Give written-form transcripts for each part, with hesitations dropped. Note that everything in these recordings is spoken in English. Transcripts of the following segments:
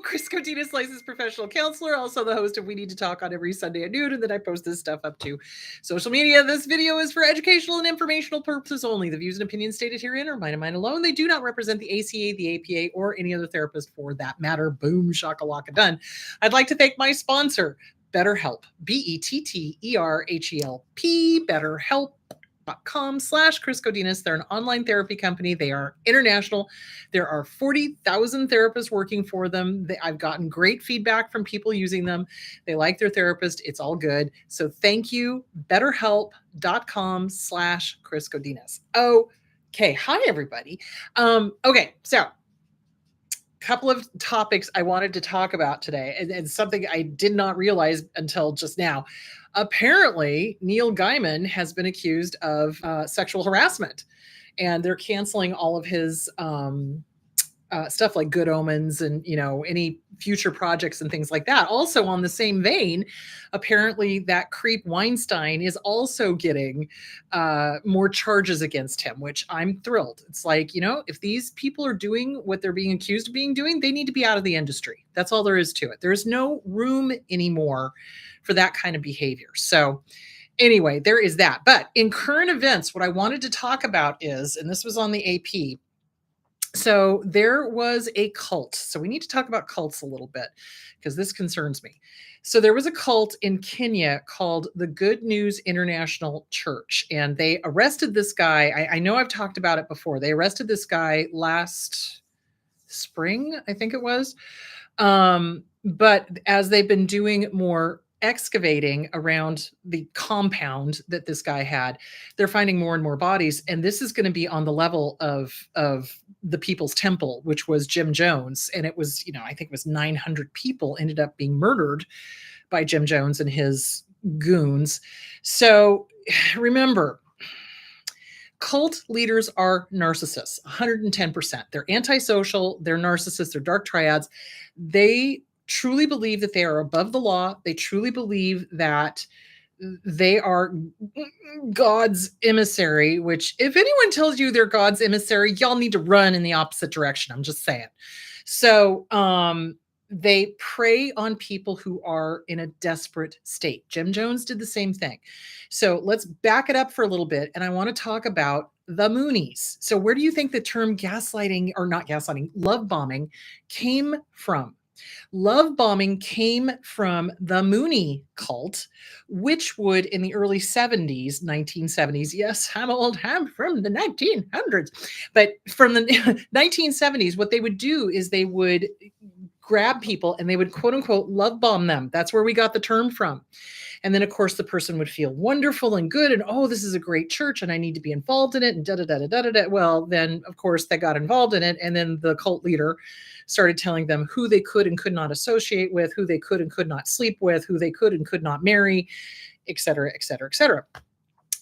Chris Codinas, licensed professional counselor, also the host of We Need to Talk on every Sunday at noon, and then I post this stuff up to social media. This video is for educational and informational purposes only. The views and opinions stated herein are mine and mine alone. They do not represent the ACA, the APA, or any other therapist for that matter. Boom, shakalaka done. I'd like to thank my sponsor, BetterHelp, BetterHelp, BetterHelp.com/Chris Codinas. They're an online therapy company. They are international. There are 40,000 therapists working for them. I've gotten great feedback from people using them. They like their therapist. It's all good. So thank you, BetterHelp.com/Chris Codinas. Okay. Hi, everybody. Okay. So couple of topics I wanted to talk about today, and something I did not realize until just now. Apparently, Neil Gaiman has been accused of sexual harassment, and they're canceling all of his stuff like Good Omens and, any future projects and things like that. Also, on the same vein, apparently that creep Weinstein is also getting more charges against him, which I'm thrilled. It's like, if these people are doing what they're being accused of doing, they need to be out of the industry. That's all there is to it. There's no room anymore for that kind of behavior. So anyway, there is that. But in current events, what I wanted to talk about is, and this was on the AP, so there was a cult. So we need to talk about cults a little bit because this concerns me. So there was a cult in Kenya called the Good News International Church, and they arrested this guy. I know I've talked about it before. They arrested this guy last spring, I think it was. But as they've been doing more excavating around the compound that this guy had, they're finding more and more bodies. And this is going to be on the level of the People's Temple, which was Jim Jones. And it was, I think it was 900 people ended up being murdered by Jim Jones and his goons. So remember, cult leaders are narcissists, 110%. They're antisocial, they're narcissists, they're dark triads. They truly believe that they are above the law. They truly believe that they are God's emissary, which if anyone tells you they're God's emissary, y'all need to run in the opposite direction. I'm just saying. So they prey on people who are in a desperate state. Jim Jones did the same thing. So let's back it up for a little bit. And I want to talk about the Moonies. So where do you think the term gaslighting, or not gaslighting, love bombing came from? Love bombing came from the Mooney cult, which would in the early 1970s, yes, I'm old, I'm from the 1900s, but from the 1970s, what they would do is they would grab people and they would quote unquote love bomb them. That's where we got the term from. And then, of course, the person would feel wonderful and good. And, oh, this is a great church and I need to be involved in it. And da-da-da-da-da-da. Well, then, of course, they got involved in it. And then the cult leader started telling them who they could and could not associate with, who they could and could not sleep with, who they could and could not marry, et cetera, et cetera, et cetera.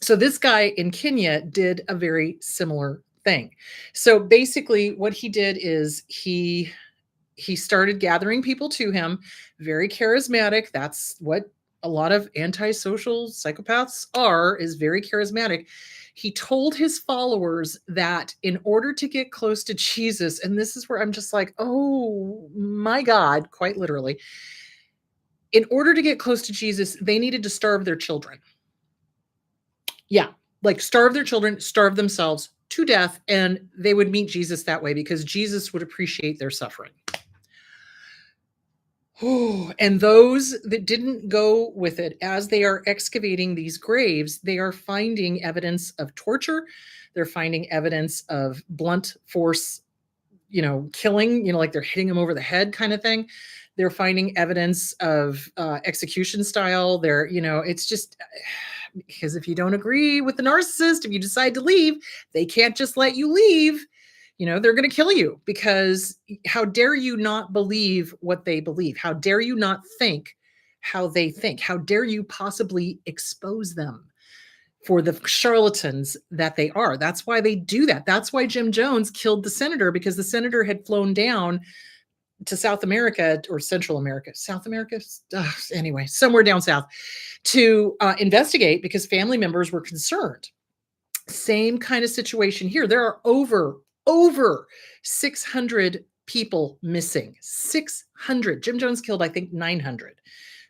So this guy in Kenya did a very similar thing. So basically what he did is he started gathering people to him, very charismatic. That's what a lot of antisocial psychopaths is very charismatic. He told his followers that in order to get close to Jesus, and this is where I'm just like, oh my God, quite literally, in order to get close to Jesus, they needed to starve their children. Yeah, like starve their children, starve themselves to death, and they would meet Jesus that way because Jesus would appreciate their suffering. Oh, and those that didn't go with it, as they are excavating these graves, they are finding evidence of torture. They're finding evidence of blunt force, killing, like they're hitting them over the head kind of thing. They're finding evidence of execution style. It's just because if you don't agree with the narcissist, if you decide to leave, they can't just let you leave. They're going to kill you because how dare you not believe what they believe? How dare you not think how they think? How dare you possibly expose them for the charlatans that they are? That's why they do that. That's why Jim Jones killed the senator, because the senator had flown down to South America or Central America, South America, anyway, somewhere down south to investigate because family members were concerned. Same kind of situation here. There are over 600 people missing. 600. Jim Jones killed, I think, 900.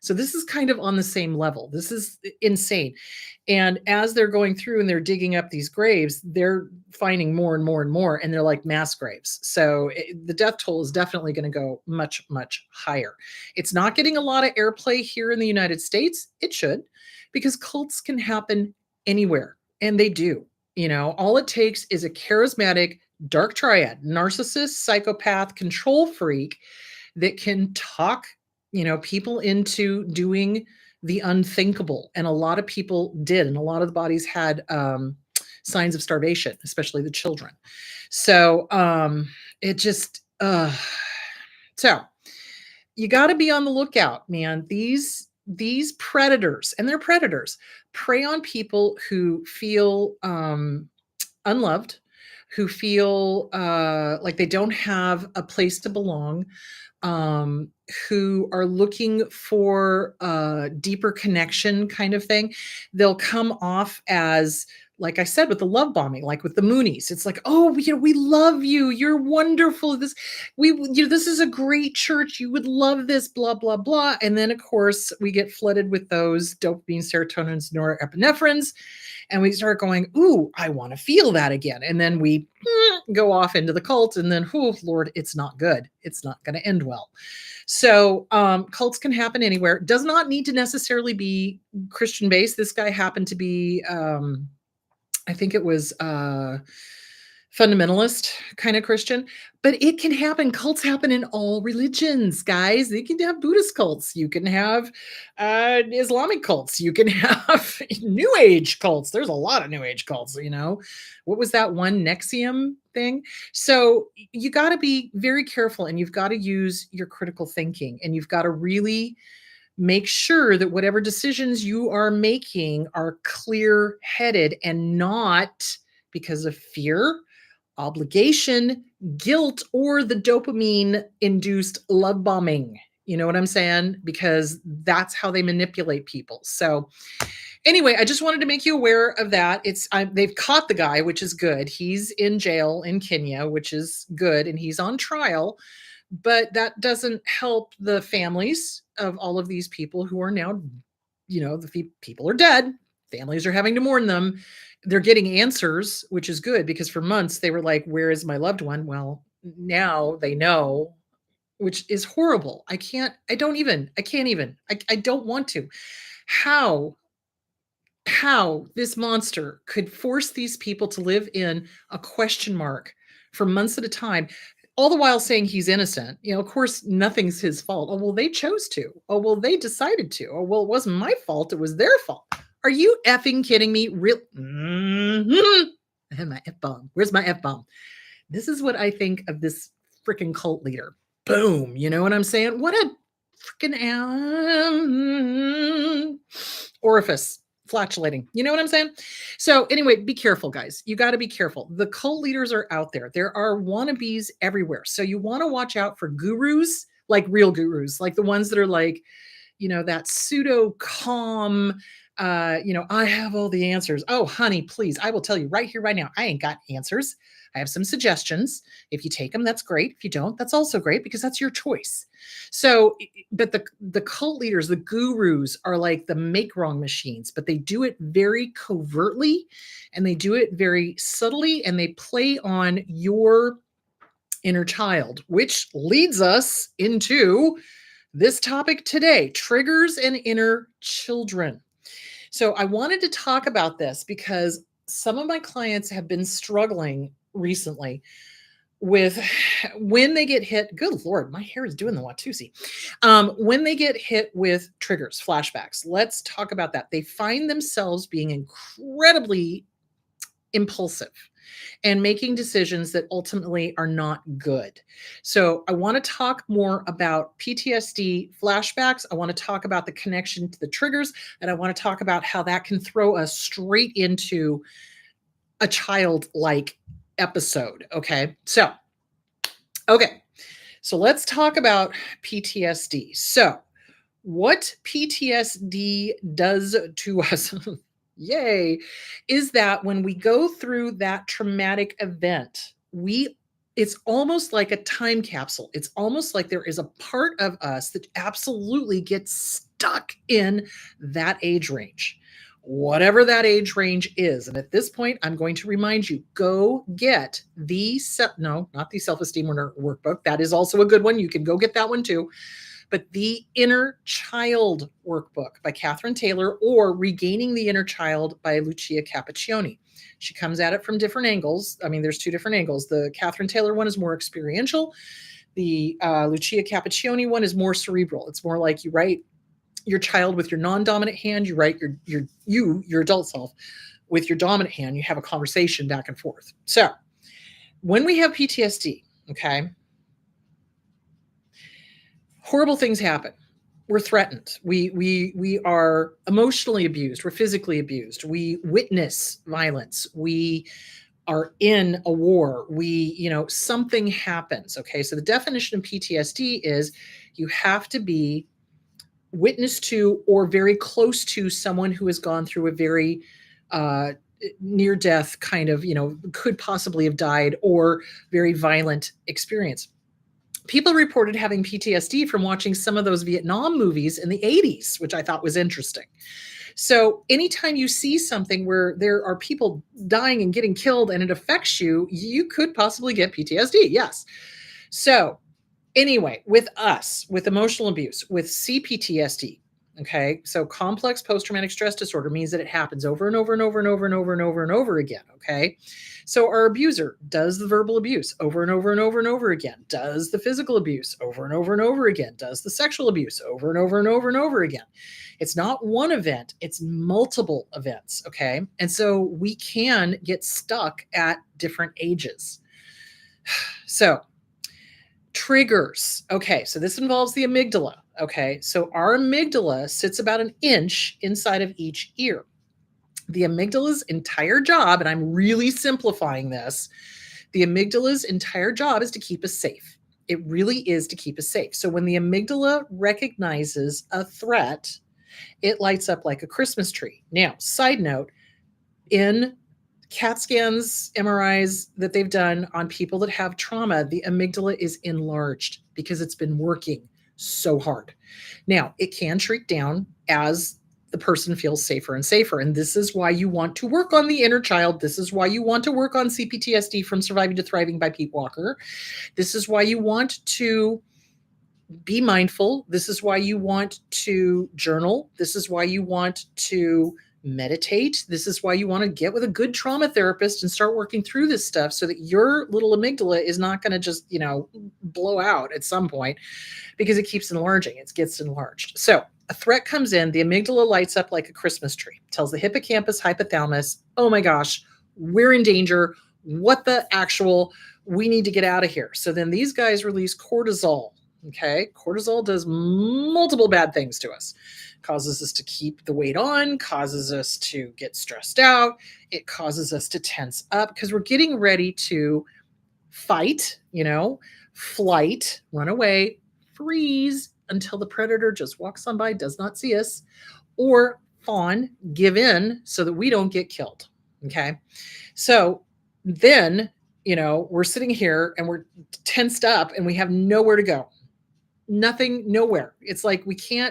So this is kind of on the same level. This is insane. And as they're going through and they're digging up these graves, they're finding more and more and more, and they're like mass graves. So the death toll is definitely going to go much, much higher. It's not getting a lot of airplay here in the United States. It should, because cults can happen anywhere, and they do. All it takes is a charismatic dark triad, narcissist, psychopath, control freak that can talk people into doing the unthinkable. And a lot of people did. And a lot of the bodies had signs of starvation, especially the children. So it just, so you got to be on the lookout, man. These predators, and they're predators, prey on people who feel unloved, who feel like they don't have a place to belong, who are looking for a deeper connection kind of thing. They'll come off as, like I said, with the love bombing, like with the Moonies. It's like, oh, we love you. You're wonderful. This is a great church. You would love this, blah, blah, blah. And then, of course, we get flooded with those dopamine, serotonins, norepinephrines. And we start going, ooh, I want to feel that again. And then we go off into the cult. And then, oh, Lord, it's not good. It's not going to end well. So cults can happen anywhere. Does not need to necessarily be Christian-based. This guy happened to be, I think it was fundamentalist kind of Christian, but it can happen. Cults happen in all religions, guys. They can have Buddhist cults. You can have Islamic cults. You can have New Age cults. There's a lot of New Age cults, What was that one Nexium thing? So you got to be very careful, and you've got to use your critical thinking, and you've got to really make sure that whatever decisions you are making are clear-headed and not because of fear, obligation, guilt, or the dopamine-induced love bombing. You know what I'm saying? Because that's how they manipulate people. So anyway, I just wanted to make you aware of that. They've caught the guy, which is good. He's in jail in Kenya, which is good, and he's on trial. But that doesn't help the families of all of these people who are now, the people are dead. Families are having to mourn them. They're getting answers, which is good, because for months they were like, where is my loved one? Well, now they know, which is horrible. I don't want to. How this monster could force these people to live in a question mark for months at a time, all the while saying he's innocent. Of course, nothing's his fault. Oh, well, they chose to. Oh, well, they decided to. Oh, well, it wasn't my fault. It was their fault. Are you effing kidding me? I had my F-bomb. Where's my F-bomb? This is what I think of this freaking cult leader. Boom. You know what I'm saying? What a freaking orifice. Flatulating. You know what I'm saying? So anyway, be careful, guys. You got to be careful. The cult leaders are out there. There are wannabes everywhere. So you want to watch out for gurus, like real gurus, like the ones that are like, that pseudo calm, I have all the answers. Oh, honey, please. I will tell you right here, right now, I ain't got answers. I have some suggestions. If you take them, that's great. If you don't, that's also great, because that's your choice. So, but the cult leaders, the gurus, are like the make wrong machines, but they do it very covertly, and they do it very subtly, and they play on your inner child, which leads us into this topic today: triggers and inner children. So I wanted to talk about this because some of my clients have been struggling recently with when they get hit. Good Lord, my hair is doing the Watusi. When they get hit with triggers, flashbacks. Let's talk about that. They find themselves being incredibly impulsive and making decisions that ultimately are not good. So I want to talk more about PTSD flashbacks. I want to talk about the connection to the triggers, and I want to talk about how that can throw us straight into a childlike episode. Okay. So let's talk about PTSD. So what PTSD does to us yay, is that when we go through that traumatic event, we It's almost like a time capsule. It's almost like there is a part of us that absolutely gets stuck in that age range, whatever that age range is. And at this point, I'm going to remind you, go get no, not the self-esteem workbook. That is also a good one. You can go get that one too. But the Inner Child workbook by Catherine Taylor, or Regaining the Inner Child by Lucia Cappuccioni. She comes at it from different angles. I mean, there's two different angles. The Catherine Taylor one is more experiential. The Lucia Cappuccioni one is more cerebral. It's more like you write your child with your non-dominant hand. You write your adult self with your dominant hand. You have a conversation back and forth. So when we have PTSD, okay, horrible things happen. We're threatened. We are emotionally abused. We're physically abused. We witness violence. We are in a war. Something happens. Okay. So the definition of PTSD is you have to be witness to or very close to someone who has gone through a very near death kind of, could possibly have died, or very violent experience. People reported having PTSD from watching some of those Vietnam movies in the 80s, which I thought was interesting. So anytime you see something where there are people dying and getting killed and it affects you, you could possibly get PTSD. Yes. So anyway, with us, with emotional abuse, with CPTSD, okay, so complex post-traumatic stress disorder means that it happens over and over and over and over and over and over and over again, okay? So our abuser does the verbal abuse over and over and over and over again, does the physical abuse over and over and over again, does the sexual abuse over and over and over and over again. It's not one event, it's multiple events, okay? And so we can get stuck at different ages. So triggers. Okay, so this involves the amygdala. Okay, so our amygdala sits about an inch inside of each ear. The amygdala's entire job, and I'm really simplifying this, the amygdala's entire job is to keep us safe. It really is to keep us safe. So when the amygdala recognizes a threat, it lights up like a Christmas tree. Now, side note, in CAT scans, MRIs that they've done on people that have trauma, the amygdala is enlarged because it's been working so hard. Now, it can shrink down as the person feels safer and safer. And this is why you want to work on the inner child. This is why you want to work on CPTSD, From Surviving to Thriving by Pete Walker. This is why you want to be mindful. This is why you want to journal. This is why you want to meditate. This is why you want to get with a good trauma therapist and start working through this stuff so that your little amygdala is not going to just, blow out at some point, because it keeps enlarging. It gets enlarged. So a threat comes in, the amygdala lights up like a Christmas tree, tells the hippocampus, hypothalamus, oh my gosh, we're in danger. What the actual, we need to get out of here. So then these guys release cortisol. Okay. Cortisol does multiple bad things to us. Causes us to keep the weight on, causes us to get stressed out. It causes us to tense up because we're getting ready to fight, flight, run away, freeze until the predator just walks on by, does not see us, or fawn, give in so that we don't get killed. Okay. So then, we're sitting here and we're tensed up and we have nowhere to go. Nothing, nowhere. It's like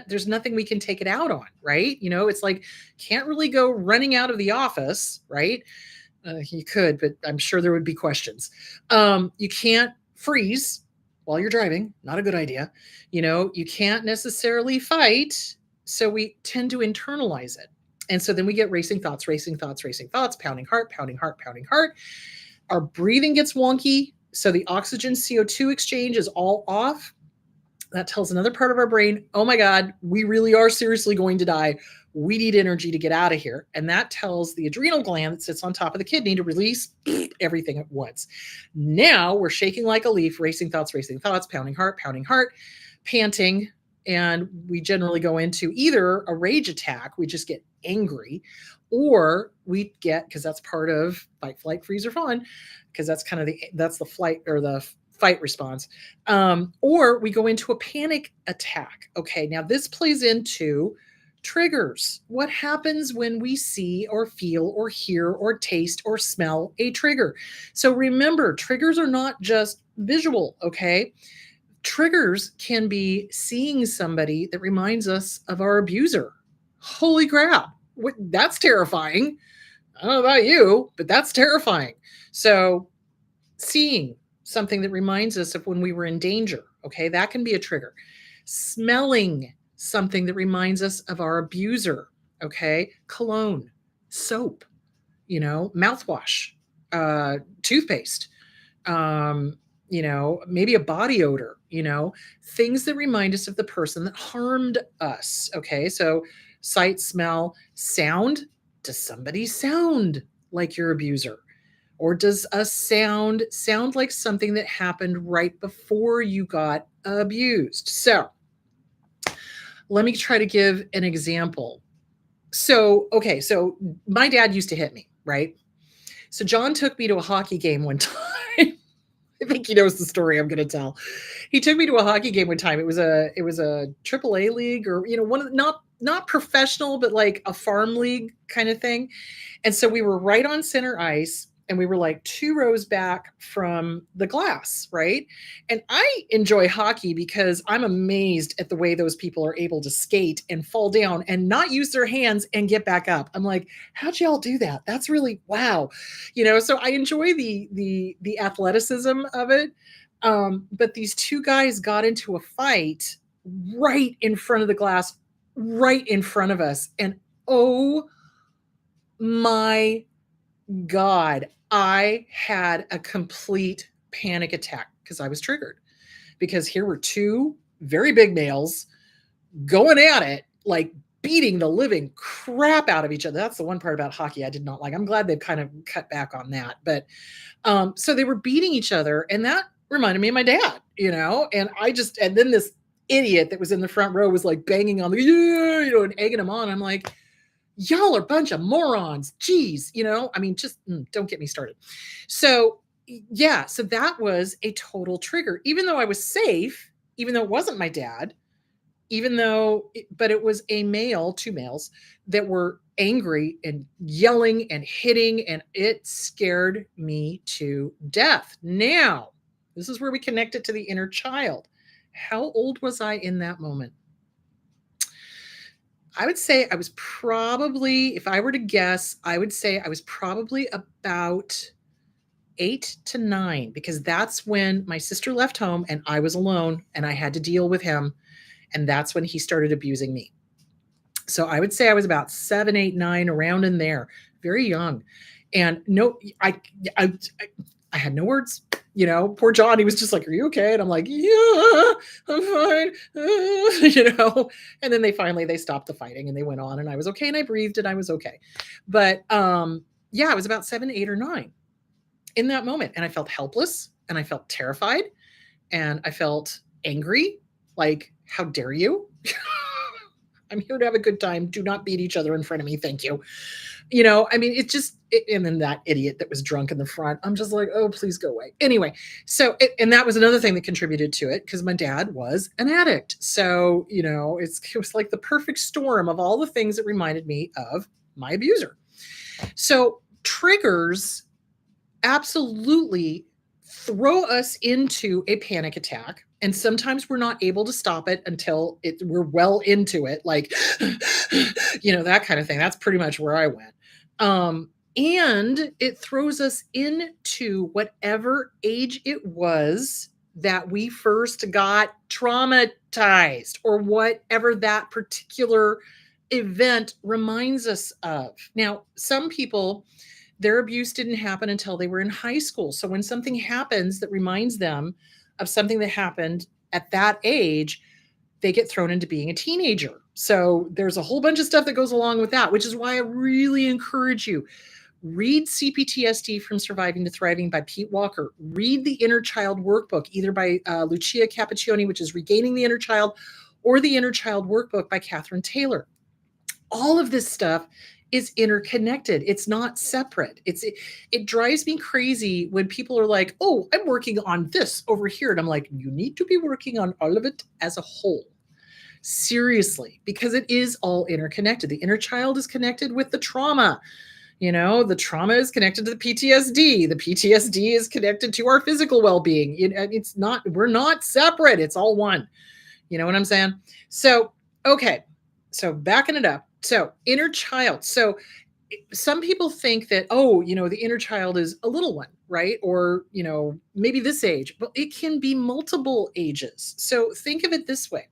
there's nothing we can take it out on, right? It's like, can't really go running out of the office, right? You could, but I'm sure there would be questions. You can't freeze while you're driving. Not a good idea. You can't necessarily fight. So we tend to internalize it. And so then we get racing thoughts, pounding heart. Our breathing gets wonky. So the oxygen CO2 exchange is all off. That tells another part of our brain, oh my God, we really are seriously going to die. We need energy to get out of here. And that tells the adrenal gland that sits on top of the kidney to release everything at once. Now we're shaking like a leaf, racing thoughts, pounding heart, panting. And we generally go into either a rage attack, we just get angry, or we get, because that's part of fight, flight, freeze, or fawn, because that's kind of that's the flight or the fight response, or we go into a panic attack. Okay, now this plays into Triggers. What happens when we see or feel or hear or taste or smell a trigger? So remember, triggers are not just visual, okay? Triggers can be seeing somebody that reminds us of our abuser. Holy crap. That's terrifying. I don't know about you, but that's terrifying. So, seeing something that reminds us of when we were in danger, okay, that can be a trigger. Smelling something that reminds us of our abuser, okay, cologne, soap, mouthwash, toothpaste, um, maybe a body odor, things that remind us of the person that harmed us. Okay. So sight, smell, sound. Does somebody sound like your abuser? Or does a sound like something that happened right before you got abused? So let me try to give an example. So, okay, so my dad used to hit me, right? So John took me to a hockey game one time. I think he knows the story I'm going to tell. He took me to a hockey game one time. It was a AAA league, or one of the, not professional, but like a farm league kind of thing. And so we were right on center ice, and we were like 2 rows back from the glass, right? And I enjoy hockey because I'm amazed at the way those people are able to skate and fall down and not use their hands and get back up. I'm like, how'd y'all do that? That's really wow. So I enjoy the athleticism of it. But these two guys got into a fight right in front of the glass, right in front of us. And oh my God, I had a complete panic attack because I was triggered. Because here were two very big males going at it, like beating the living crap out of each other. That's the one part about hockey I did not like. I'm glad they've kind of cut back on that. But so they were beating each other, and that reminded me of my dad, and then this idiot that was in the front row was like banging on the, and egging him on. I'm like, y'all are a bunch of morons. Geez, I mean, just don't get me started. So, yeah, so that was a total trigger. Even though I was safe, even though it wasn't my dad, but it was two males that were angry and yelling and hitting, and it scared me to death. Now, this is where we connect it to the inner child. How old was I in that moment? I would say I was probably, if I were to guess, I would say I was probably about 8 to 9, because that's when my sister left home and I was alone and I had to deal with him. And that's when he started abusing me. So I would say I was about 7, 8, 9, around in there, very young. And no, I had no words. Poor John, he was just like, "Are you okay?" And I'm like, "Yeah, I'm fine." And then they stopped the fighting and they went on, and I was okay, and I breathed and I was okay. But yeah, I was about 7, 8, or 9 in that moment, and I felt helpless, and I felt terrified, and I felt angry. Like, how dare you? I'm here to have a good time. Do not beat each other in front of me. Thank you. I mean, and then that idiot that was drunk in the front, I'm just like, oh, please go away. Anyway, and that was another thing that contributed to it, because my dad was an addict. So, it was like the perfect storm of all the things that reminded me of my abuser. So triggers absolutely throw us into a panic attack. And sometimes we're not able to stop it until we're well into it, like, that kind of thing. That's pretty much where I went. And it throws us into whatever age it was that we first got traumatized, or whatever that particular event reminds us of. Now, some people, their abuse didn't happen until they were in high school. So when something happens that reminds them of something that happened at that age, they get thrown into being a teenager. So there's a whole bunch of stuff that goes along with that, which is why I really encourage you. Read CPTSD from Surviving to Thriving by Pete Walker. Read the Inner Child Workbook, either by Lucia Cappuccioni, which is Regaining the Inner Child, or the Inner Child Workbook by Catherine Taylor. All of this stuff is interconnected. It's not separate. It drives me crazy when people are like, "Oh, I'm working on this over here." And I'm like, you need to be working on all of it as a whole. Seriously, because it is all interconnected. The inner child is connected with the trauma. The trauma is connected to the PTSD. The PTSD is connected to our physical well-being. It's not, we're not separate. It's all one. You know what I'm saying? So, okay. So backing it up. So inner child. So some people think that, oh, the inner child is a little one, right? Or, maybe this age, but it can be multiple ages. So think of it this way.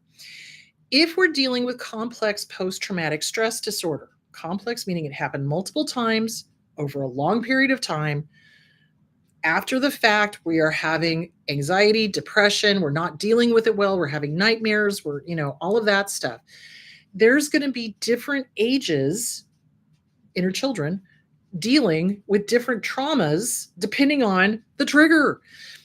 If we're dealing with complex post-traumatic stress disorder, complex meaning it happened multiple times over a long period of time, after the fact, we are having anxiety, depression, we're not dealing with it well, we're having nightmares, we're, all of that stuff. There's going to be different ages, inner children, dealing with different traumas depending on the trigger.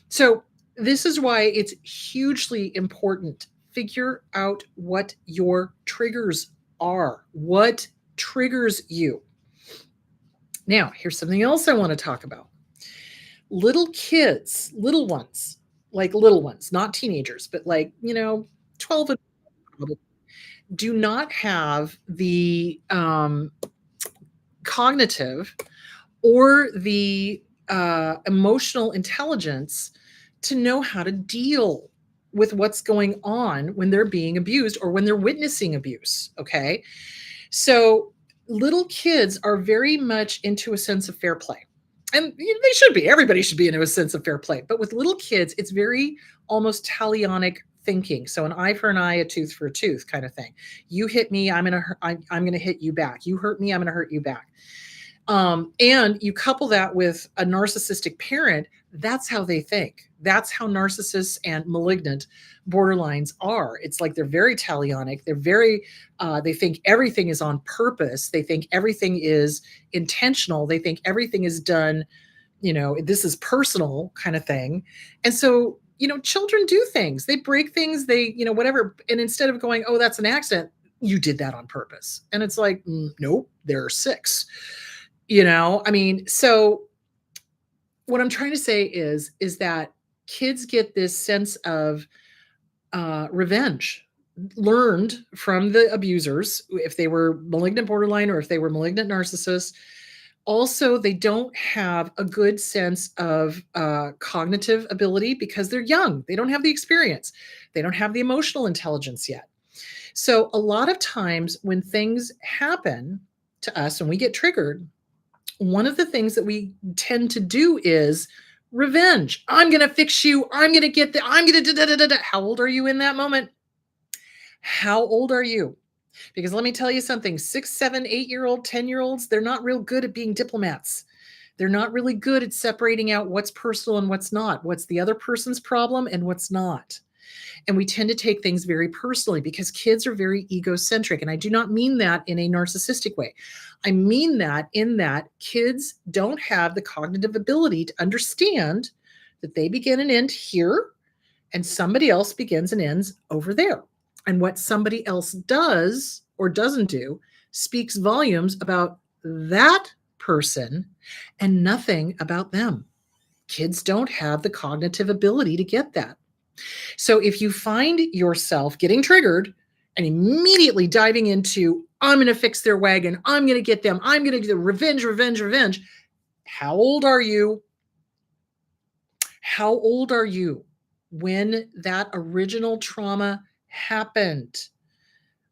So this is why it's hugely important. Figure out what your triggers are. What triggers you? Now, here's something else I want to talk about. Little kids, little ones, not teenagers, but 12 and do not have the cognitive or the emotional intelligence to know how to deal with what's going on when they're being abused or when they're witnessing abuse. Okay. So little kids are very much into a sense of fair play. And they should be. Everybody should be into a sense of fair play. But with little kids, it's very almost Talionic thinking. So an eye for an eye, a tooth for a tooth kind of thing. You hit me, I'm gonna hit you back. You hurt me, I'm gonna hurt you back. And you couple that with a narcissistic parent, that's how they think. That's how narcissists and malignant borderlines are. It's like they're very Talionic. They're very, they think everything is on purpose. They think everything is intentional. They think everything is done, this is personal kind of thing. And so, children do things. They break things, they, whatever. And instead of going, oh, that's an accident, you did that on purpose. And it's like, nope, there are 6. So what I'm trying to say is that kids get this sense of revenge learned from the abusers, if they were malignant borderline or if they were malignant narcissists. Also, they don't have a good sense of cognitive ability because they're young. They don't have the experience. They don't have the emotional intelligence yet. So a lot of times when things happen to us and we get triggered, one of the things that we tend to do is revenge. I'm going to fix you. I'm going to get I'm going to How old are you in that moment? How old are you? Because let me tell you something, 6, 7, 8-year-old, 10-year-olds, they're not real good at being diplomats. They're not really good at separating out what's personal and what's not, what's the other person's problem and what's not. And we tend to take things very personally because kids are very egocentric. And I do not mean that in a narcissistic way. I mean that in that kids don't have the cognitive ability to understand that they begin and end here and somebody else begins and ends over there. And what somebody else does or doesn't do speaks volumes about that person and nothing about them. Kids don't have the cognitive ability to get that. So if you find yourself getting triggered and immediately diving into, I'm going to fix their wagon, I'm going to get them, I'm going to do revenge, how old are you? How old are you when that original trauma happened?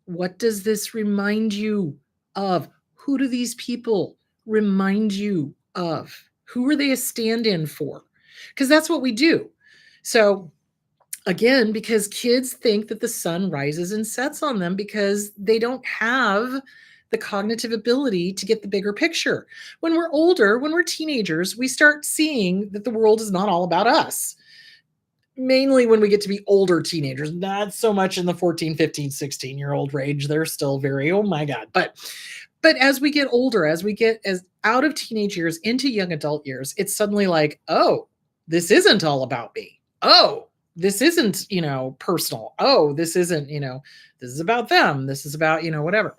What does this remind you of? Who do these people remind you of? Who are they a stand-in for? Because that's what we do. So again, because kids think that the sun rises and sets on them because they don't have the cognitive ability to get the bigger picture. When we're older, when we're teenagers, we start seeing that the world is not all about us. Mainly when we get to be older teenagers, not so much in the 14, 15, 16-year-old range. They're still very, oh my God. But as we get older, as we get as out of teenage years into young adult years, it's suddenly like, oh, this isn't all about me. Oh, this isn't, personal. Oh, this isn't, this is about them. This is about, whatever.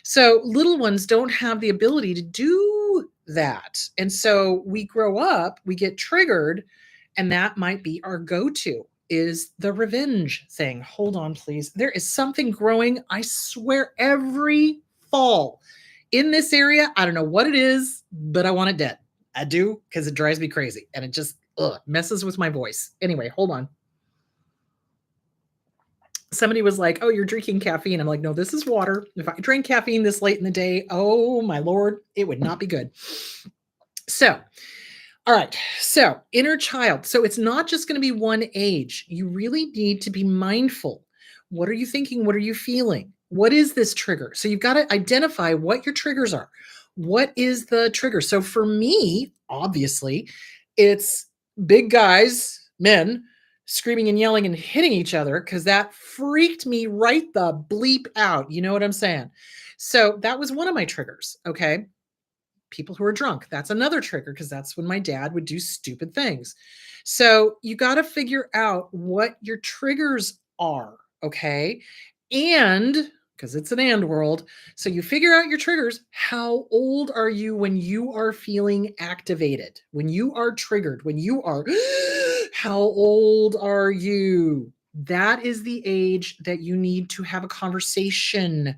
So little ones don't have the ability to do that. And so we grow up, we get triggered, and that might be our go-to. is the revenge thing. Hold on, please. There is something growing, I swear, every fall in this area. I don't know what it is, but I want it dead. I do because it drives me crazy and it just messes with my voice. Anyway, hold on. Somebody was like, "Oh, you're drinking caffeine." I'm like, "No, this is water. If I drank caffeine this late in the day, oh my lord, it would not be good." So, all right. So, inner child. So, it's not just going to be one age. You really need to be mindful. What are you thinking? What are you feeling? What is this trigger? So, you've got to identify what your triggers are. What is the trigger? So, for me, obviously, it's big guys, men, screaming and yelling and hitting each other because that freaked me right the bleep out. You know what I'm saying? So, that was one of my triggers. Okay, people who are drunk. That's another trigger because that's when my dad would do stupid things. So you got to figure out what your triggers are, okay? And because it's an and world, so you figure out your triggers. How old are you when you are feeling activated? When you are triggered? When you are, how old are you? That is the age that you need to have a conversation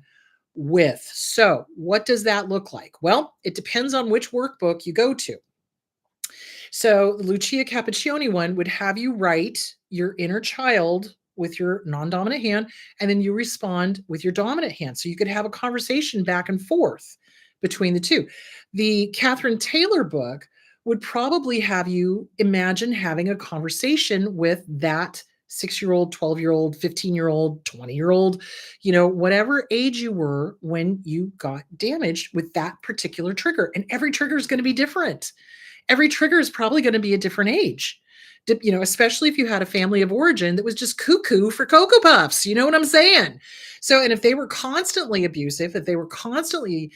with. So, what does that look like? Well, it depends on which workbook you go to. So, the Lucia Cappuccioni one would have you write your inner child with your non dominant hand, and then you respond with your dominant hand. So, you could have a conversation back and forth between the two. The Catherine Taylor book would probably have you imagine having a conversation with that 6-year old, 12-year old, 15-year old, 20-year old, whatever age you were when you got damaged with that particular trigger. And every trigger is going to be different. Every trigger is probably going to be a different age. Especially if you had a family of origin that was just cuckoo for Cocoa Puffs. You know what I'm saying? So, and if they were constantly abusive, if they were constantly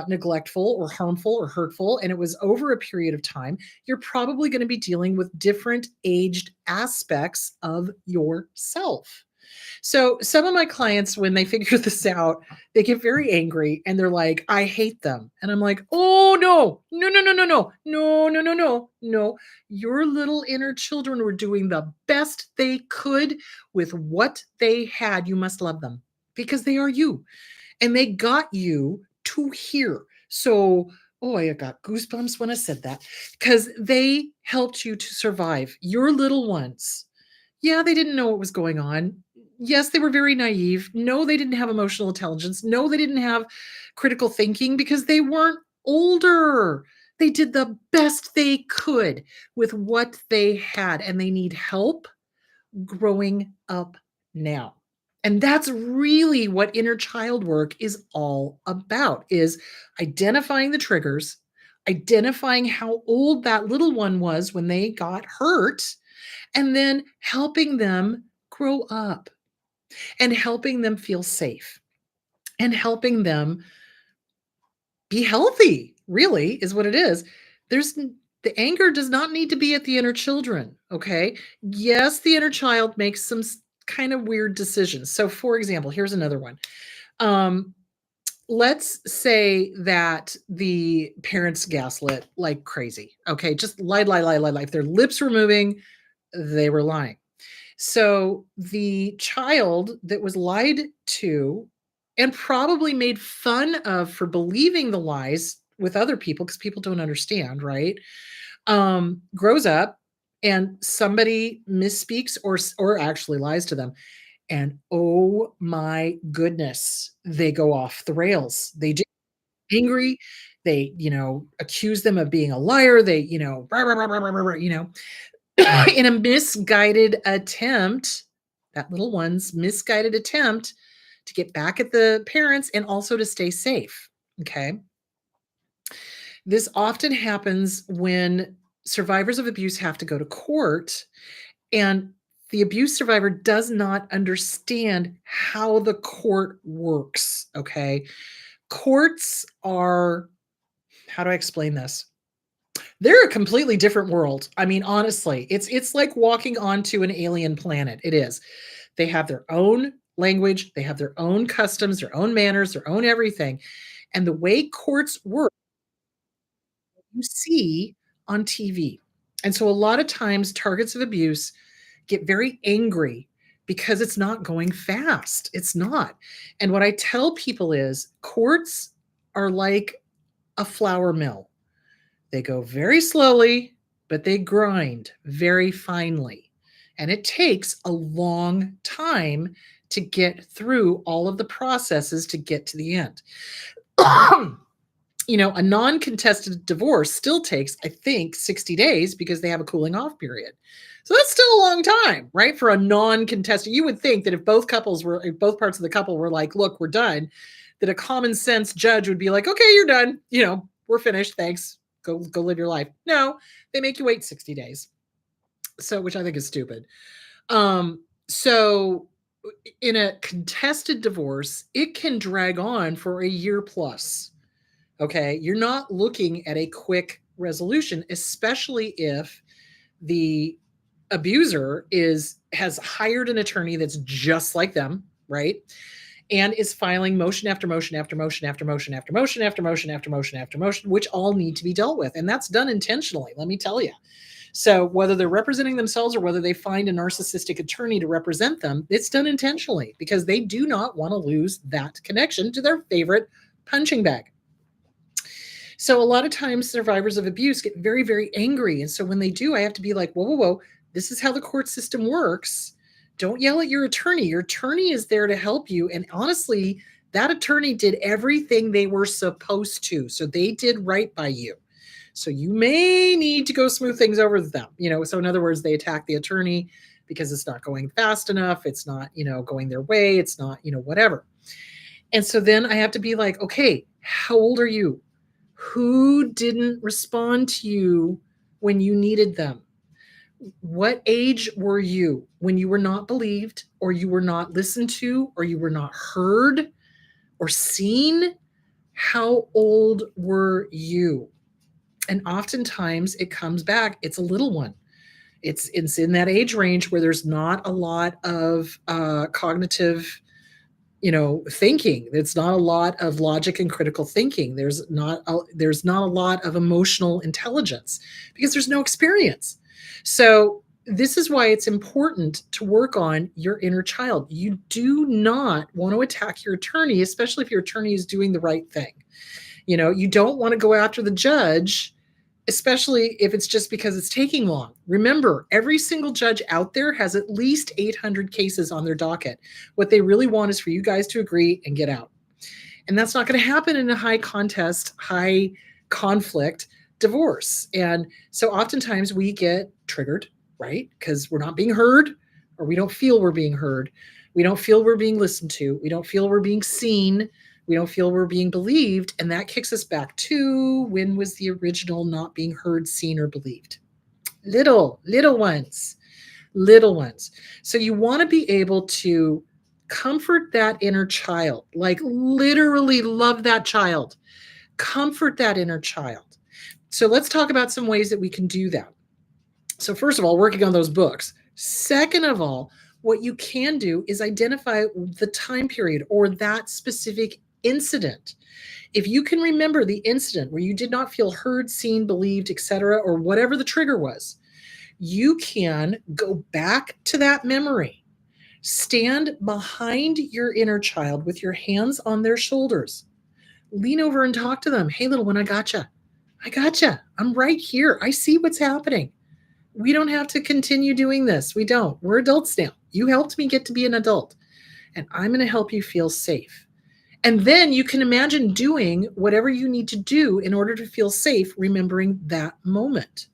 neglectful or harmful or hurtful, and it was over a period of time, you're probably going to be dealing with different aged aspects of yourself. So some of my clients, when they figure this out, they get very angry and they're like, I hate them. And I'm like, oh no, no, no, no, no, no, no, no, no, no, no. Your little inner children were doing the best they could with what they had. You must love them because they are you and they got you to here. So, oh, I got goosebumps when I said that because they helped you to survive. Your little ones, yeah, they didn't know what was going on. Yes, they were very naive. No, they didn't have emotional intelligence. No, they didn't have critical thinking because they weren't older. They did the best they could with what they had, and they need help growing up now. And that's really what inner child work is all about, is identifying the triggers, identifying how old that little one was when they got hurt, and then helping them grow up and helping them feel safe and helping them be healthy, really, is what it is. The anger does not need to be at the inner children, okay? Yes, the inner child makes some kind of weird decisions. So, for example, here's another one. Um, let's say that the parents gaslit like crazy, okay? Just lied, lie, lie, lie, lie. If their lips were moving, they were lying. So the child that was lied to and probably made fun of for believing the lies with other people, because people don't understand, right? Grows up and somebody misspeaks or actually lies to them. And oh my goodness, they go off the rails. They get angry. They, accuse them of being a liar. They, rah, rah, rah, rah, rah, rah, in a misguided attempt, that little one's misguided attempt to get back at the parents and also to stay safe. Okay. This often happens when survivors of abuse have to go to court and the abuse survivor does not understand how the court works. Okay. Courts are, how do I explain this? They're a completely different world. I mean, honestly, it's like walking onto an alien planet. It is. They have their own language, they have their own customs, their own manners, their own everything. And the way courts work, you see on TV. And so a lot of times targets of abuse get very angry because it's not going fast. It's not. And what I tell people is courts are like a flour mill. They go very slowly, but they grind very finely. And it takes a long time to get through all of the processes to get to the end. A non-contested divorce still takes, I think, 60 days because they have a cooling off period. So that's still a long time, right? For a non-contested, you would think that if both parts of the couple were like, look, we're done, that a common sense judge would be like, okay, you're done. We're finished. Thanks. Go live your life. No, they make you wait 60 days. So, which I think is stupid. So in a contested divorce, it can drag on for a year plus. Okay. You're not looking at a quick resolution, especially if the abuser has hired an attorney that's just like them, right? And is filing motion after motion after motion after motion after motion after motion after motion after motion, which all need to be dealt with. And that's done intentionally, let me tell you. So whether they're representing themselves or whether they find a narcissistic attorney to represent them, it's done intentionally because they do not want to lose that connection to their favorite punching bag. So a lot of times survivors of abuse get very, very angry. And so when they do, I have to be like, whoa, whoa, whoa, this is how the court system works. Don't yell at your attorney. Your attorney is there to help you. And honestly, that attorney did everything they were supposed to. So they did right by you. So you may need to go smooth things over with them. So in other words, they attack the attorney because it's not going fast enough. It's not, going their way. It's not, whatever. And so then I have to be like, okay, how old are you? Who didn't respond to you when you needed them? What age were you when you were not believed or you were not listened to or you were not heard or seen? How old were you? And oftentimes it comes back. It's a little one. It's in that age range where there's not a lot of cognitive thinking. It's not a lot of logic and critical thinking. There's not a lot of emotional intelligence because there's no experience. So this is why it's important to work on your inner child. You do not want to attack your attorney, especially if your attorney is doing the right thing. You don't want to go after the judge, especially if it's just because it's taking long. Remember, every single judge out there has at least 800 cases on their docket. What they really want is for you guys to agree and get out. And that's not going to happen in a high contest, high conflict divorce. And so oftentimes we get triggered, right? Because we're not being heard, or we don't feel we're being heard. We don't feel we're being listened to. We don't feel we're being seen. We don't feel we're being believed. And that kicks us back to when was the original not being heard, seen, or believed? Little ones. So you want to be able to comfort that inner child, like literally love that child, comfort that inner child. So let's talk about some ways that we can do that. So first of all, working on those books. Second of all, what you can do is identify the time period or that specific incident. If you can remember the incident where you did not feel heard, seen, believed, etc., or whatever the trigger was, you can go back to that memory. Stand behind your inner child with your hands on their shoulders. Lean over and talk to them. Hey, little one, I gotcha. I'm right here. I see what's happening. We don't have to continue doing this. We don't. We're adults now. You helped me get to be an adult, and I'm going to help you feel safe. And then you can imagine doing whatever you need to do in order to feel safe, remembering that moment.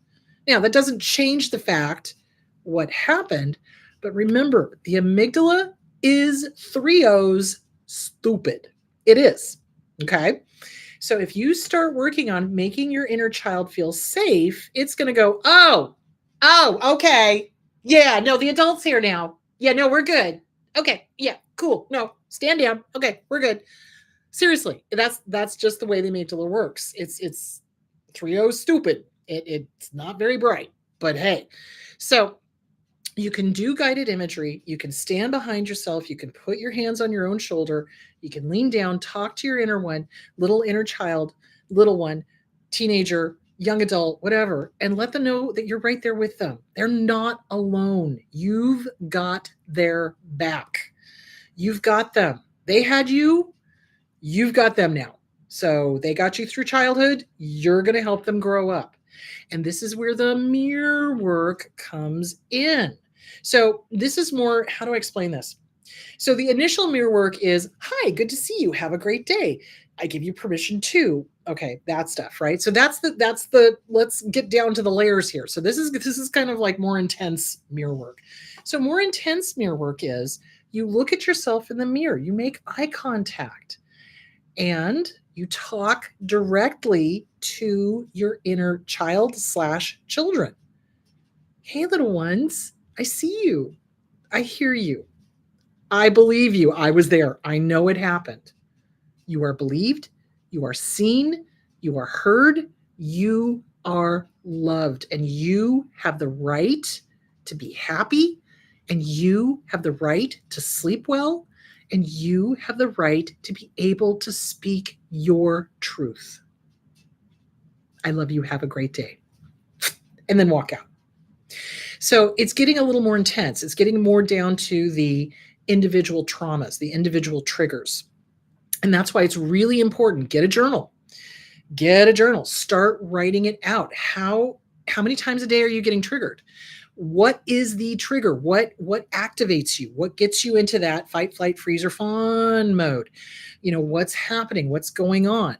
Now, that doesn't change the fact what happened, but remember, the amygdala is 3 O's stupid. It is. Okay? So if you start working on making your inner child feel safe, it's going to go, oh, okay. Yeah, no, the adult's here now. Yeah, no, we're good. Okay, yeah, cool. No, stand down. Okay, we're good. Seriously, that's just the way the amygdala works. It's 3 O's stupid. It's not very bright, but hey. So you can do guided imagery. You can stand behind yourself. You can put your hands on your own shoulder. You can lean down, talk to your inner one, little inner child, little one, teenager, young adult, whatever, and let them know that you're right there with them. They're not alone. You've got their back. You've got them. They had you, you've got them now. So they got you through childhood. You're going to help them grow up. And this is where the mirror work comes in. So this is more, how do I explain this? So the initial mirror work is, hi, good to see you. Have a great day. I give you permission to. Okay, that stuff, right? So that's the let's get down to the layers here. So this is kind of like more intense mirror work. So more intense mirror work is you look at yourself in the mirror, you make eye contact, and you talk directly to your inner child slash children. Hey, little ones, I see you. I hear you. I believe you. I was there. I know it happened. You are believed. You are seen. You are heard. You are loved. And you have the right to be happy. And you have the right to sleep well. And you have the right to be able to speak your truth. I love you. Have a great day. And then walk out. So it's getting a little more intense. It's getting more down to the individual traumas, the individual triggers. And that's why it's really important. Get a journal. Get a journal. Start writing it out. How many times a day are you getting triggered? What is the trigger? What activates you? What gets you into that fight, flight, freeze, or fawn mode? What's happening? What's going on?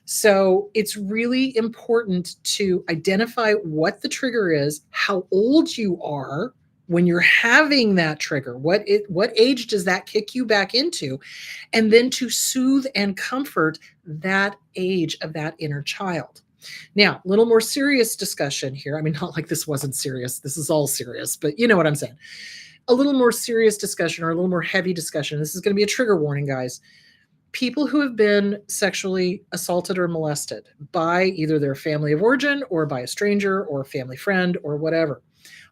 So it's really important to identify what the trigger is, how old you are when you're having that trigger, what age does that kick you back into, and then to soothe and comfort that age of that inner child. Now, a little more serious discussion here. I mean, not like this wasn't serious. This is all serious, but you know what I'm saying. A little more serious discussion or a little more heavy discussion. This is going to be a trigger warning, guys. People who have been sexually assaulted or molested by either their family of origin or by a stranger or a family friend or whatever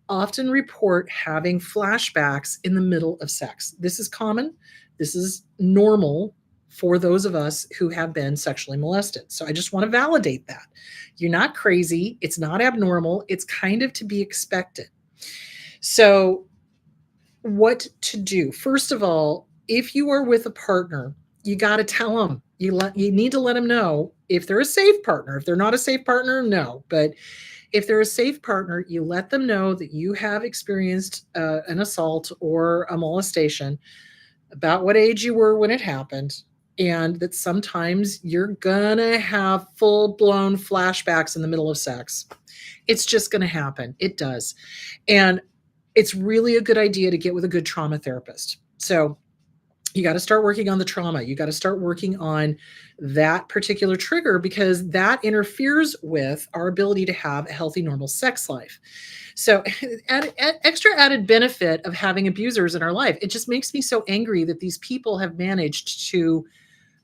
often report having flashbacks in the middle of sex. This is common. This is normal for those of us who have been sexually molested. So I just want to validate that. You're not crazy. It's not abnormal. It's kind of to be expected. So what to do? First of all, if you are with a partner, you got to tell them. You need to let them know if they're a safe partner. If they're not a safe partner, no. But if they're a safe partner, you let them know that you have experienced an assault or a molestation, about what age you were when it happened, and that sometimes you're gonna have full-blown flashbacks in the middle of sex. It's just gonna happen. It does. And it's really a good idea to get with a good trauma therapist. So you got to start working on the trauma. You got to start working on that particular trigger because that interferes with our ability to have a healthy, normal sex life. So extra added benefit of having abusers in our life, it just makes me so angry that these people have managed to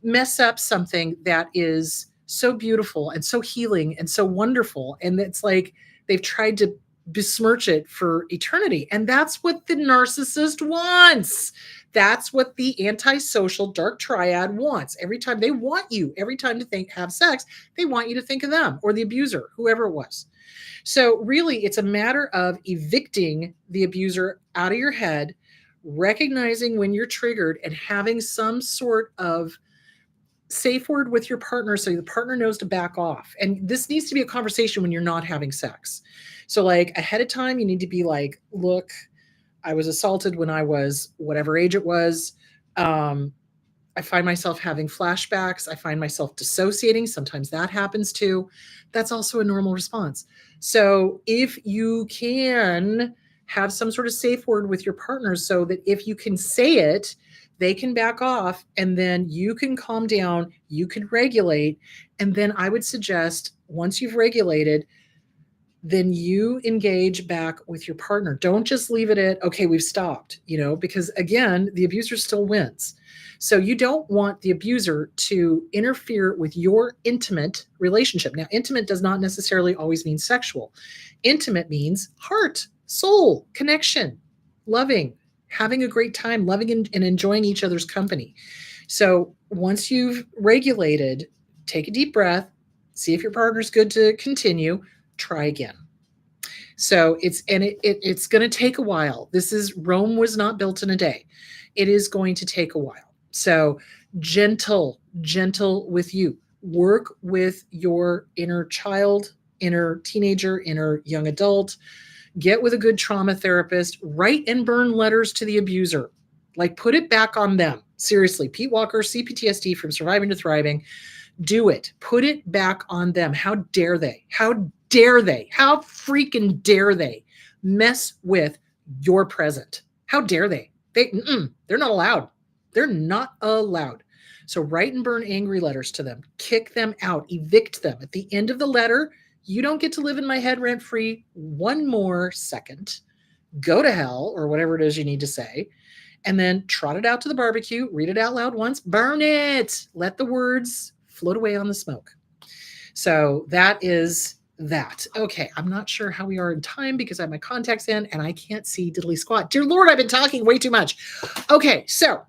mess up something that is so beautiful and so healing and so wonderful. And it's like they've tried to besmirch it for eternity. And that's what the narcissist wants. That's what the antisocial dark triad wants. Every time they want you, every time to have sex, they want you to think of them or the abuser, whoever it was. So really, it's a matter of evicting the abuser out of your head, recognizing when you're triggered, and having some sort of safe word with your partner so the partner knows to back off. And this needs to be a conversation when you're not having sex. So like ahead of time, you need to be like, look, I was assaulted when I was whatever age it was. I find myself having flashbacks. I find myself dissociating. Sometimes that happens too. That's also a normal response. So if you can have some sort of safe word with your partner so that if you can say it, they can back off and then you can calm down, you can regulate. And then I would suggest once you've regulated, then you engage back with your partner. Don't just leave it at, okay, we've stopped, because again, the abuser still wins. So you don't want the abuser to interfere with your intimate relationship. Now, intimate does not necessarily always mean sexual. Intimate means heart, soul, connection, loving, having a great time, loving and enjoying each other's company. So once you've regulated, take a deep breath, See if your partner's good to continue. Try again. So it's going to take a while. Rome was not built in a day. It is going to take a while. So gentle with you. Work with your inner child, inner teenager, inner young adult. Get with a good trauma therapist. Write and burn letters to the abuser. Like, put it back on them. Seriously, Pete Walker, CPTSD from Surviving to Thriving. Do it. Put it back on them. How dare they? How dare they? How freaking dare they mess with your present? How dare they? They're not allowed. They're not allowed. So write and burn angry letters to them. Kick them out. Evict them. At the end of the letter, you don't get to live in my head rent-free one more second. Go to hell, or whatever it is you need to say. And then trot it out to the barbecue. Read it out loud once. Burn it. Let the words float away on the smoke. So that is that. Okay, I'm not sure how we are in time because I have my contacts in and I can't see diddly squat. Dear Lord, I've been talking way too much. Okay, so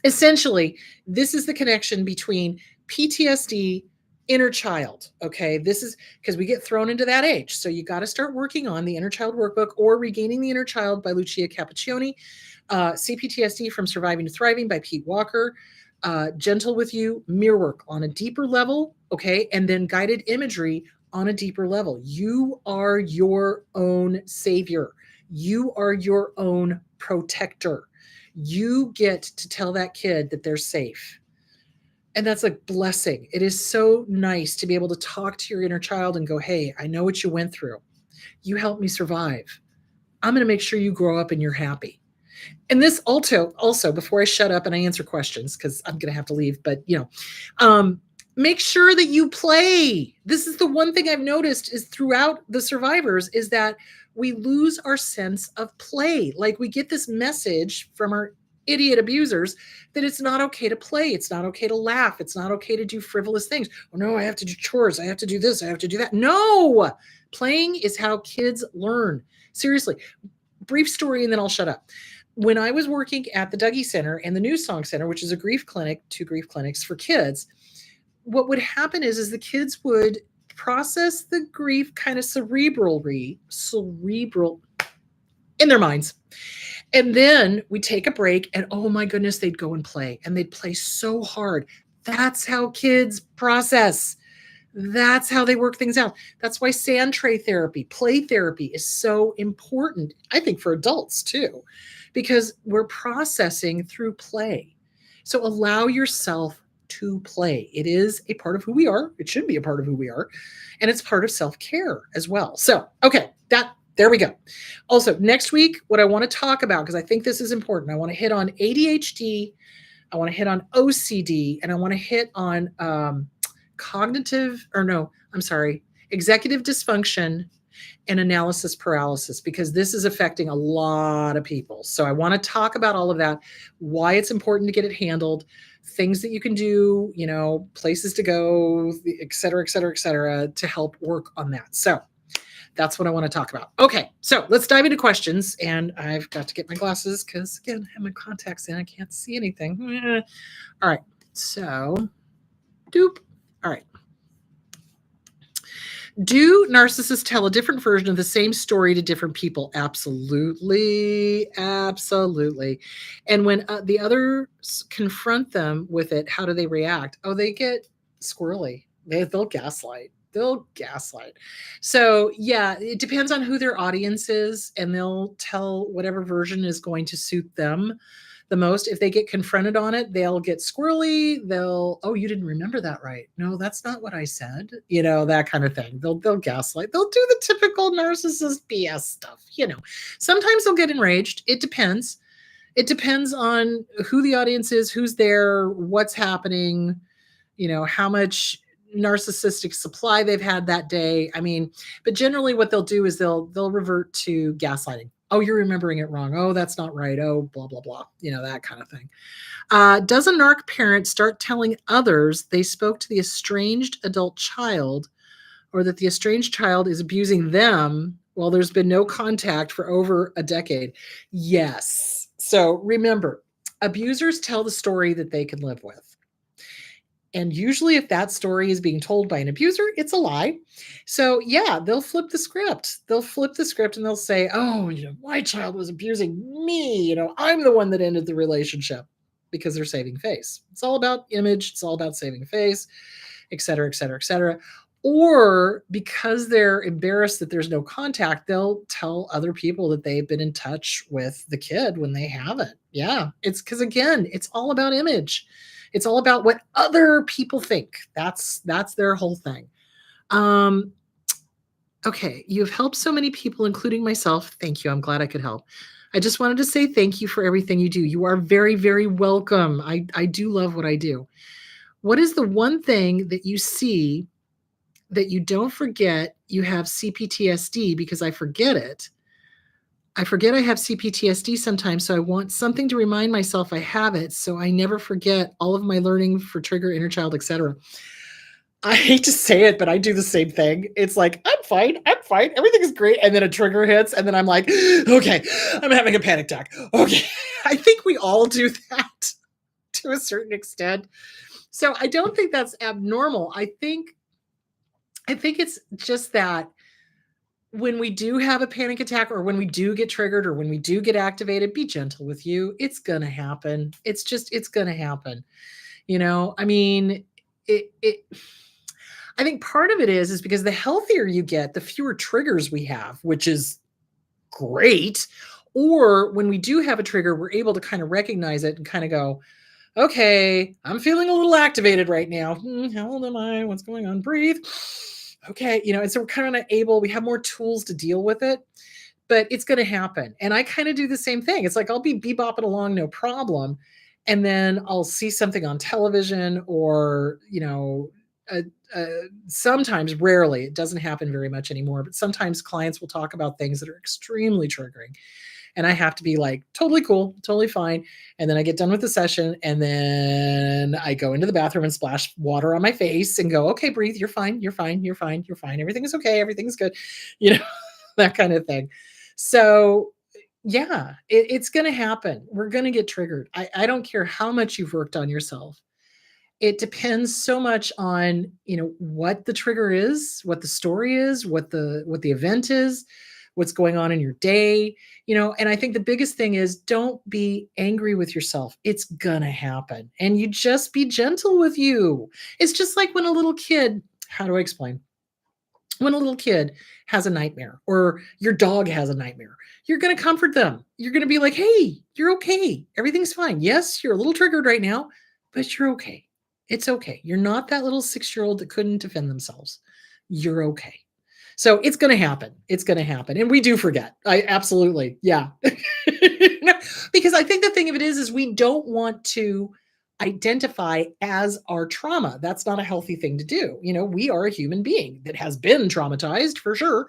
essentially, this is the connection between PTSD, inner child. Okay, this is because we get thrown into that age. So you got to start working on the Inner Child Workbook or Regaining the Inner Child by Lucia Cappuccioni, CPTSD from Surviving to Thriving by Pete Walker, Gentle with You, mirror work on a deeper level. Okay, and then guided imagery on a deeper level. You are your own savior. You are your own protector. You get to tell that kid that they're safe. And that's a blessing. It is so nice to be able to talk to your inner child and go, hey, I know what you went through. You helped me survive. I'm going to make sure you grow up and you're happy. And this also, before I shut up and I answer questions, because I'm going to have to leave, but make sure that you play. This is the one thing I've noticed is throughout the survivors is that we lose our sense of play. Like, we get this message from our idiot abusers that it's not okay to play. It's not okay to laugh. It's not okay to do frivolous things. Oh no, I have to do chores. I have to do this. I have to do that. No, playing is how kids learn. Seriously. Brief story and then I'll shut up. When I was working at the Dougie Center and the New Song Center, which is a grief clinic, 2 grief clinics for kids, what would happen is the kids would process the grief kind of cerebral in their minds. And then we take a break and oh my goodness, they'd go and play and they'd play so hard. That's how kids process. That's how they work things out. That's why sand tray therapy, play therapy is so important. I think for adults too, because we're processing through play. So allow yourself to play. It is a part of who we are. It should be a part of who we are. And it's part of self-care as well. So, okay, there we go. Also, next week, what I want to talk about, because I think this is important, I want to hit on ADHD, I want to hit on OCD, and I want to hit on executive dysfunction and analysis paralysis, because this is affecting a lot of people. So I want to talk about all of that, why it's important to get it handled, things that you can do, places to go, et cetera, to help work on that. So that's what I want to talk about. Okay, so let's dive into questions. And I've got to get my glasses because, again, I have my contacts in. I can't see anything. All right, so, doop. All right. Do narcissists tell a different version of the same story to different people? Absolutely. Absolutely. And when the others confront them with it, how do they react? Oh, they get squirrely. They'll gaslight. So yeah, it depends on who their audience is, and they'll tell whatever version is going to suit them the most. If they get confronted on it, they'll get squirrely. Oh, you didn't remember that right. No, that's not what I said. That kind of thing. They'll gaslight. They'll do the typical narcissist BS stuff. Sometimes they'll get enraged. It depends. It depends on who the audience is, who's there, what's happening, how much narcissistic supply they've had that day. But generally what they'll do is they'll revert to gaslighting. Oh, you're remembering it wrong. Oh, that's not right. Oh, blah, blah, blah. That kind of thing. Does a narc parent start telling others they spoke to the estranged adult child, or that the estranged child is abusing them while there's been no contact for over a decade? Yes. So remember, abusers tell the story that they can live with. And usually, if that story is being told by an abuser, it's a lie. So, yeah, they'll flip the script. They'll flip the script and they'll say, oh, my child was abusing me. I'm the one that ended the relationship because they're saving face. It's all about image, it's all about saving face, et cetera, et cetera, et cetera. Or because they're embarrassed that there's no contact, they'll tell other people that they've been in touch with the kid when they haven't. Yeah, it's because, again, it's all about image. It's all about what other people think. That's their whole thing. Um, okay, you've helped so many people, including myself. Thank you. I'm glad I could help. I just wanted to say thank you for everything you do. You are very, very welcome. I do love what I do. What is the one thing that you see that you don't forget you have CPTSD? Because I forget it. I forget I have CPTSD sometimes, so I want something to remind myself I have it, so I never forget all of my learning for trigger, inner child, etc. I hate to say it, but I do the same thing. It's like, I'm fine, everything is great, and then a trigger hits, and then I'm like, okay, I'm having a panic attack. Okay, I think we all do that to a certain extent. So I don't think that's abnormal. I think it's just that when we do have a panic attack or when we do get triggered or when we do get activated, be gentle with you. It's going to happen. It's going to happen. I mean, it I think part of it is because the healthier you get, the fewer triggers we have, which is great. Or when we do have a trigger, we're able to kind of recognize it and kind of go, okay, I'm feeling a little activated right now. How old am I? What's going on? Breathe. Okay, and so we're kind of able, we have more tools to deal with it, but it's going to happen. And I kind of do the same thing. It's like I'll be bebopping along, no problem. And then I'll see something on television or, uh, uh, sometimes, rarely, it doesn't happen very much anymore, but sometimes clients will talk about things that are extremely triggering. And I have to be like, totally cool, totally fine. And then I get done with the session and then I go into the bathroom and splash water on my face and go, okay, breathe. You're fine. You're fine. You're fine. You're fine. Everything is okay. Everything's good. You know, that kind of thing. So yeah, it's going to happen. We're going to get triggered. I don't care how much you've worked on yourself. It depends so much on, what the trigger is, what the story is, what the event is, what's going on in your day, and I think the biggest thing is don't be angry with yourself. It's gonna happen. And you just be gentle with you. It's just like when a little kid, how do I explain? When a little kid has a nightmare or your dog has a nightmare, you're going to comfort them. You're going to be like, hey, you're okay. Everything's fine. Yes, you're a little triggered right now, but you're okay. It's okay. You're not that little 6-year-old that couldn't defend themselves. You're okay. So it's going to happen. It's going to happen. And we do forget. I absolutely. Yeah. Because I think the thing of it is we don't want to identify as our trauma. That's not a healthy thing to do. We are a human being that has been traumatized for sure,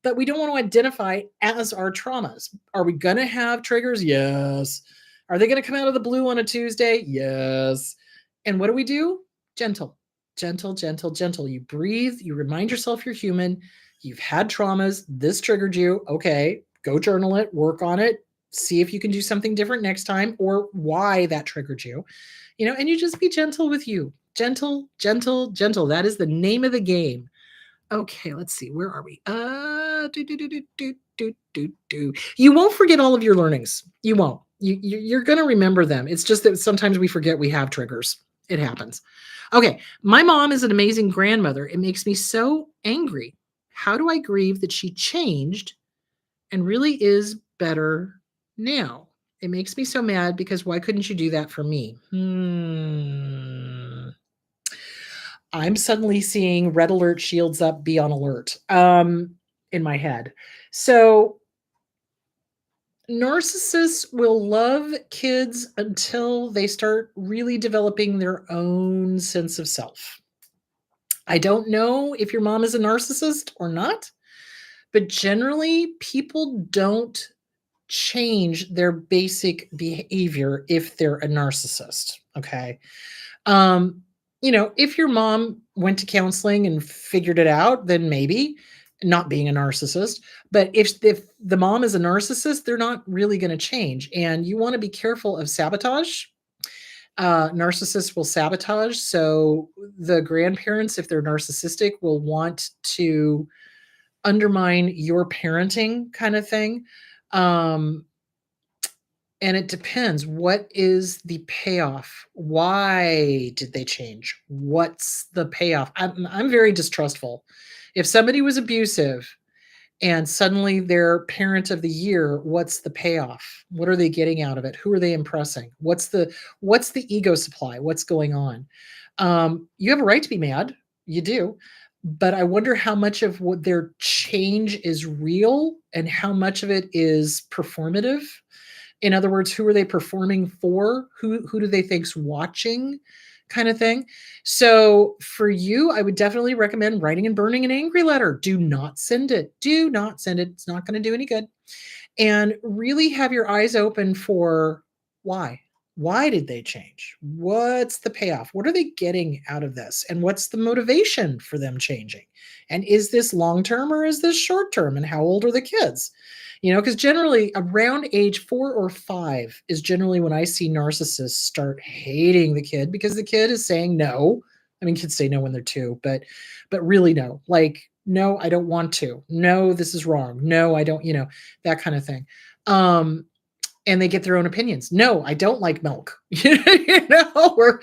but we don't want to identify as our traumas. Are we going to have triggers? Yes. Are they going to come out of the blue on a Tuesday? Yes. And what do? Gentle, gentle, gentle, gentle. You breathe, you remind yourself you're human. You've had traumas. This triggered you. Okay, go journal it, work on it, see if you can do something different next time or why that triggered you. And you just be gentle with you. Gentle, gentle, gentle. That is the name of the game. Okay, let's see. Where are we? You won't forget all of your learnings. You won't. You're going to remember them. It's just that sometimes we forget we have triggers. It happens. Okay, my mom is an amazing grandmother. It makes me so angry. How do I grieve that she changed and really is better now? It makes me so mad because why couldn't you do that for me? I'm suddenly seeing red alert, shields up, be on alert in my head. So narcissists will love kids until they start really developing their own sense of self. I don't know if your mom is a narcissist or not, but generally people don't change their basic behavior if they're a narcissist. Okay. If your mom went to counseling and figured it out, then maybe not being a narcissist. But if the mom is a narcissist, they're not really going to change. And you want to be careful of sabotage. Narcissists will sabotage. So the grandparents, if they're narcissistic, will want to undermine your parenting kind of thing. Um, and it depends. What is the payoff? Why did they change? What's the payoff? I'm very distrustful. If somebody was abusive and suddenly they're parent of the year, what's the payoff? What are they getting out of it? Who are they impressing? What's the ego supply? What's going on? You have a right to be mad. You do. But I wonder how much of what their change is real and how much of it is performative. In other words, who are they performing for? Who do they think's watching? Kind of thing. So for you, I would definitely recommend writing and burning an angry letter. Do not send it. Do not send it. It's not going to do any good. And really have your eyes open for why. Why did they change? What's the payoff? What are they getting out of this? And what's the motivation for them changing? And is this long term or is this short term? And how old are the kids? Because generally around age 4 or 5 is generally when I see narcissists start hating the kid because the kid is saying no. I mean, kids say no when they're 2, but really no. Like, no, I don't want to. No, this is wrong. No, I don't, that kind of thing. And they get their own opinions. No, I don't like milk. Or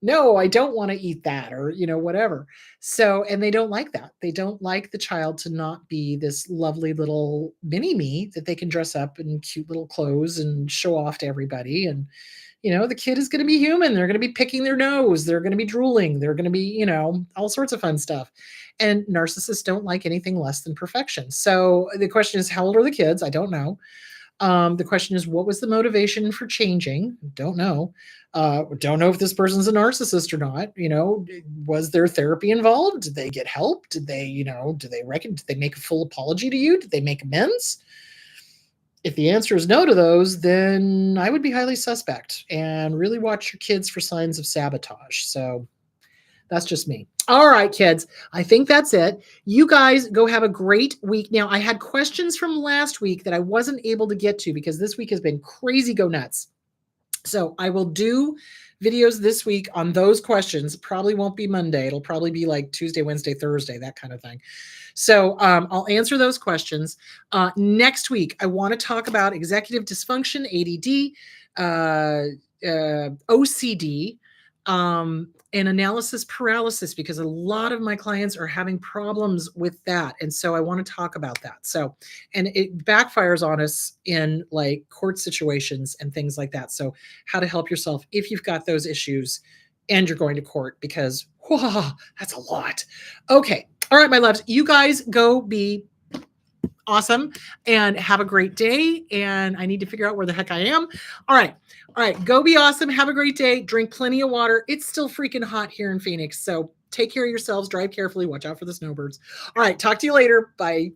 no, I don't want to eat that, or whatever. So, and they don't like that. They don't like the child to not be this lovely little mini me that they can dress up in cute little clothes and show off to everybody. And the kid is going to be human. They're going to be picking their nose. They're going to be drooling. They're going to be, all sorts of fun stuff. And narcissists don't like anything less than perfection. So the question is, how old are the kids? I don't know. The question is, what was the motivation for changing? Don't know. Don't know if this person's a narcissist or not. Was there therapy involved? Did they get help? Did they make a full apology to you? Did they make amends? If the answer is no to those, then I would be highly suspect and really watch your kids for signs of sabotage. So that's just me. All right, kids. I think that's it. You guys go have a great week. Now, I had questions from last week that I wasn't able to get to because this week has been crazy go nuts. So I will do videos this week on those questions. Probably won't be Monday. It'll probably be like Tuesday, Wednesday, Thursday, that kind of thing. So I'll answer those questions. Next week, I want to talk about executive dysfunction, ADD, OCD, and analysis paralysis, because a lot of my clients are having problems with that. And so I want to talk about that. So, and it backfires on us in like court situations and things like that. So how to help yourself if you've got those issues and you're going to court, because whoa, that's a lot. Okay. All right, my loves, you guys go be awesome and have a great day. And I need to figure out where the heck I am. All right. Go be awesome. Have a great day. Drink plenty of water. It's still freaking hot here in Phoenix. So take care of yourselves. Drive carefully. Watch out for the snowbirds. All right. Talk to you later. Bye.